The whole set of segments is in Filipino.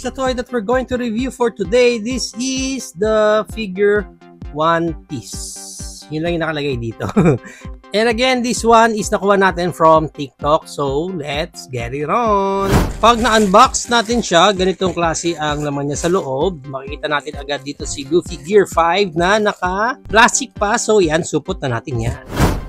the toy that we're going to review for today. This is the figure One Piece. Yun lang yung nakalagay dito. And again, this one is nakuha natin from TikTok. So, let's get it on. Pag na-unbox natin siya, ganitong klase ang laman niya sa loob. Makikita natin agad dito si Luffy Gear 5 na naka-plastic pa. So, yan, supot na natin yan.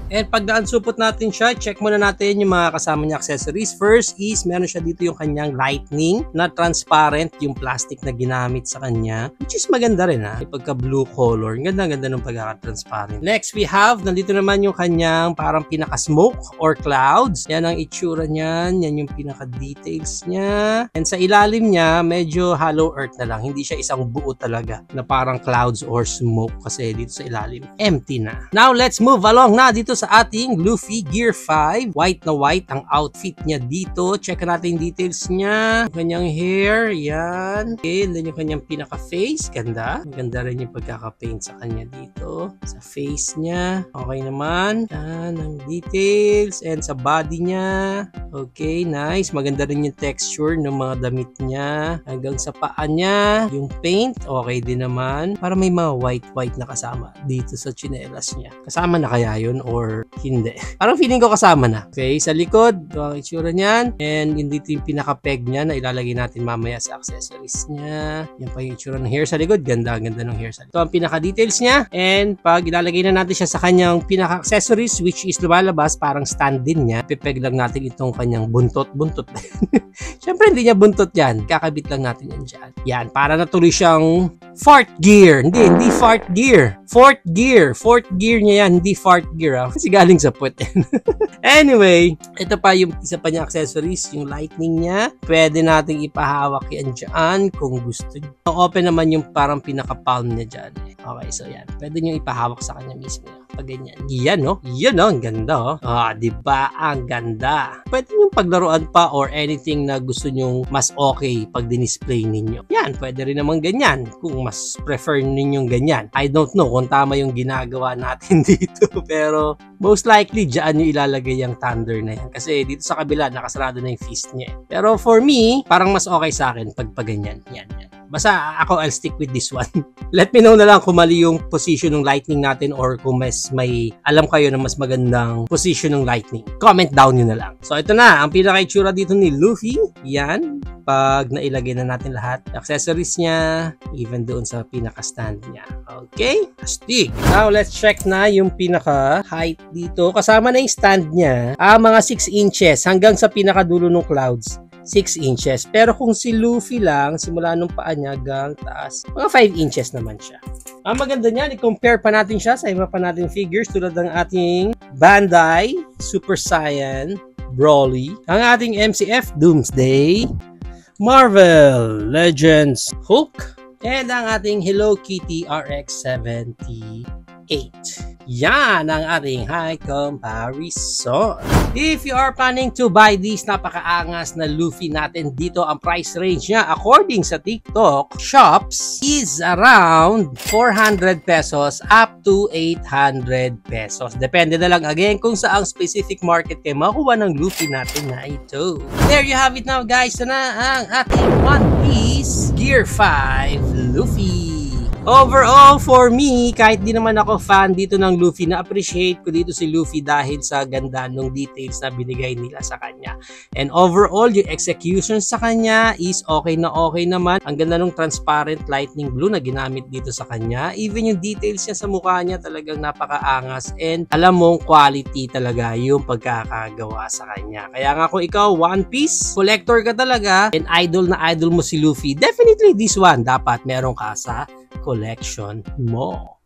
And pag na-unsupot natin siya, check muna natin yung mga kasama niya accessories. First is, meron siya dito yung kanyang lightning na transparent yung plastic na ginamit sa kanya. Which is maganda rin ha. Pagka blue color. Ganda-ganda ng pagkaka-transparent. Next, we have, nandito naman yung kanyang parang pinaka-smoke or clouds. Yan ang itsura niyan. Yan yung pinaka-details niya. And sa ilalim niya, medyo hollow earth na lang. Hindi siya isang buo talaga na parang clouds or smoke kasi dito sa ilalim, empty na. Now, let's move along na dito sa ating Luffy Gear 5. White na white ang outfit niya dito. Check natin yung details niya. Yung kanyang hair. Yan. Okay. And then yung kanyang pinaka-face. Ganda. Maganda rin yung pagkaka-paint sa kanya dito. Sa face niya. Okay naman. Yan ang details. And sa body niya. Okay. Nice. Maganda rin yung texture ng mga damit niya. Hanggang sa paa niya. Yung paint. Okay din naman. Para may mga white-white na kasama dito sa tsinelas niya. Kasama na kaya yun or hindi. Parang feeling ko kasama na. Okay, sa likod, ito ang itsura niyan. And dito yung pinaka-peg niya na ilalagay natin mamaya sa accessories niya. Yan pa yung itsura ng hair sa likod. Ganda-ganda ng hair sa likod. Ito ang pinaka-details niya. And pag ilalagay na natin siya sa kanyang pinaka-accessories, which is lumalabas, parang stand din niya, pipeg lang natin itong kanyang buntot-buntot. Siyempre, hindi niya buntot yan. Kakabit lang natin yan dyan. Yan, para natuloy siyang fart gear. Hindi fart gear. Fourth gear. Fourth gear niya yan, hindi fart gear. Kasi galing sa puwet. Anyway, ito pa yung isa pa niya accessories, yung lightning niya. Pwede nating ipahawak yan dyan kung gusto niyo. Open naman yung parang pinaka-palm niya dyan. Okay, so yan. Pwede niyo ipahawak sa kanya mismo. Pag ganyan. Yan, no? Yan, no? Ang ganda, oh. Diba? Ang ganda. Pwede nyo paglaruan pa or anything na gusto nyo mas okay pag dinisplay ninyo. Yan, pwede rin naman ganyan. Kung mas prefer ninyong ganyan. I don't know kung tama yung ginagawa natin dito. Pero, most likely, dyan nyo ilalagay yung thunder na yan. Kasi dito sa kabila, nakasarado na yung fist niya. Pero for me, parang mas okay sa akin pag ganyan. Yan. Basta ako, I'll stick with this one. Let me know na lang kung mali yung position ng lightning natin or kung mas may alam kayo na mas magandang position ng lightning. Comment down nyo na lang. So, ito na. Ang pinaka-itsura dito ni Luffy. Yan. Pag nailagay na natin lahat. Accessories niya. Even doon sa pinaka-stand niya. Okay? Astig. Now, let's check na yung pinaka-height dito. Kasama na yung stand niya. Mga 6 inches hanggang sa pinaka-dulo ng clouds. 6 inches. Pero kung si Luffy lang, simula nung paa niya hanggang taas, mga 5 inches naman siya. Ang maganda niyan, i-compare pa natin siya sa iba pa natin figures tulad ng ating Bandai, Super Saiyan, Broly, ang ating MCF, Doomsday, Marvel Legends, Hulk, and ang ating Hello Kitty RX-78. Yan ang ating high comparison. If you are planning to buy these napakaangas na Luffy natin dito, ang price range niya according sa TikTok shops is around 400 pesos up to 800 pesos. Depende na lang again kung saang specific market kayo makuha ng Luffy natin na ito. There you have it now guys. Ito na ang ating One Piece Gear 5 Luffy. Overall, for me, kahit di naman ako fan dito ng Luffy, na-appreciate ko dito si Luffy dahil sa ganda ng details na binigay nila sa kanya. And overall, yung execution sa kanya is okay naman. Ang ganda ng transparent lightning blue na ginamit dito sa kanya. Even yung details niya sa mukha niya talagang napakaangas. And alam mong quality talaga yung pagkakagawa sa kanya. Kaya nga kung ikaw, One Piece collector ka talaga, and idol na idol mo si Luffy, definitely this one dapat meron ka sa collection mo.